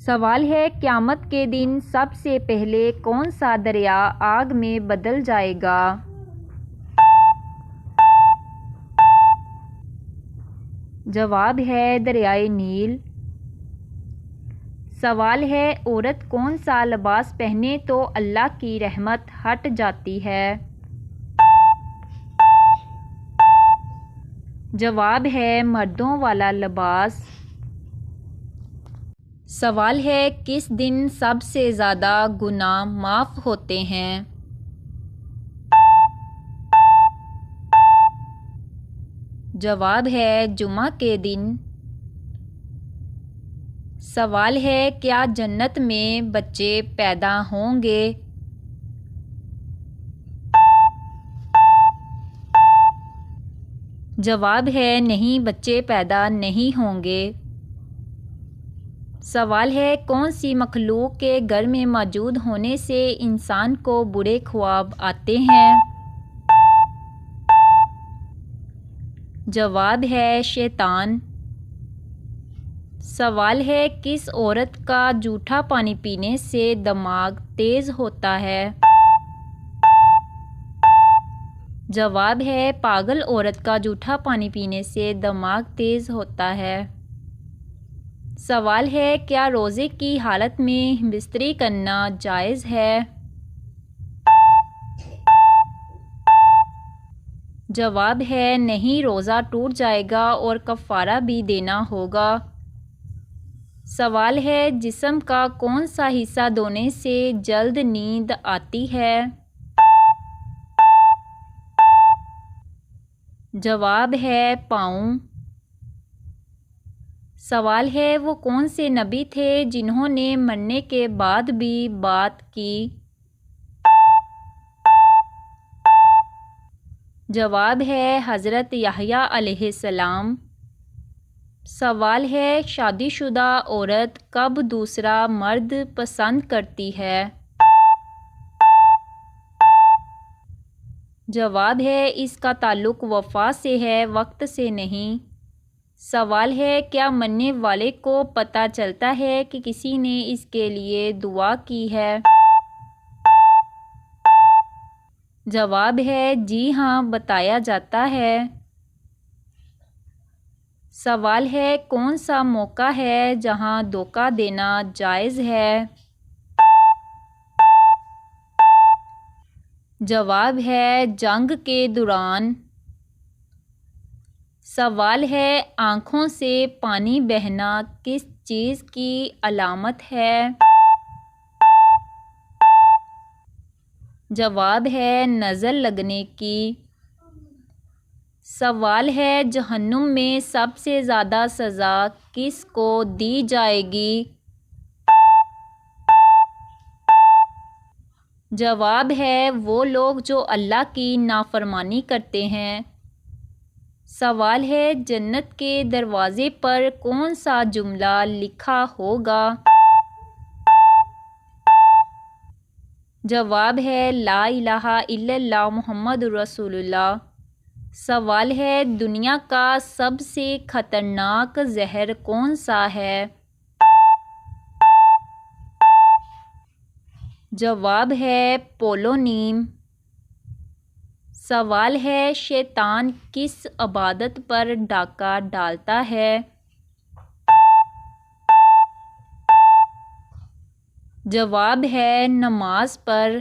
सवाल है, क़यामत के दिन सबसे पहले कौन सा दरिया आग में बदल जाएगा? जवाब है दरियाए नील। सवाल है, औरत कौन सा लिबास पहने तो अल्लाह की रहमत हट जाती है? जवाब है मर्दों वाला लिबास। सवाल है, किस दिन सबसे ज़्यादा गुनाह माफ़ होते हैं? जवाब है जुमा के दिन। सवाल है, क्या जन्नत में बच्चे पैदा होंगे? जवाब है नहीं, बच्चे पैदा नहीं होंगे। सवाल है, कौन सी मखलूक के घर में मौजूद होने से इंसान को बुरे ख्वाब आते हैं? जवाब है शैतान। सवाल है, किस औरत का जूठा पानी पीने से दिमाग तेज़ होता है? जवाब है पागल औरत का जूठा पानी पीने से दिमाग तेज़ होता है। सवाल है, क्या रोज़े की हालत में बिस्तरी करना जायज़ है? जवाब है नहीं, रोज़ा टूट जाएगा और कफ़ारा भी देना होगा। सवाल है, जिस्म का कौन सा हिस्सा धोने से जल्द नींद आती है? जवाब है पाँव। सवाल है, वो कौन से नबी थे जिन्होंने मरने के बाद भी बात की? जवाब है हज़रत याह्या अलैहिस्सलाम। सवाल है, शादीशुदा औरत कब दूसरा मर्द पसंद करती है? जवाब है इसका ताल्लुक़ वफ़ा से है, वक्त से नहीं। सवाल है, क्या मरने वाले को पता चलता है कि किसी ने इसके लिए दुआ की है? जवाब है जी हाँ, बताया जाता है। सवाल है, कौन सा मौका है जहाँ धोखा देना जायज़ है? जवाब है जंग के दौरान। सवाल है, आँखों से पानी बहना किस चीज़ की अलामत है? जवाब है नज़र लगने की। सवाल है, जहन्नुम में सबसे ज़्यादा सज़ा किस को दी जाएगी? जवाब है वो लोग जो अल्लाह की नाफरमानी करते हैं। सवाल है, जन्नत के दरवाज़े पर कौन सा जुमला लिखा होगा? जवाब है ला इलाहा इल्लल्लाह मुहम्मदुर रसूलुल्लाह। सवाल है, दुनिया का सबसे ख़तरनाक जहर कौन सा है? जवाब है पोलोनीम। सवाल है, शैतान किस इबादत पर डाका डालता है? जवाब है नमाज पर।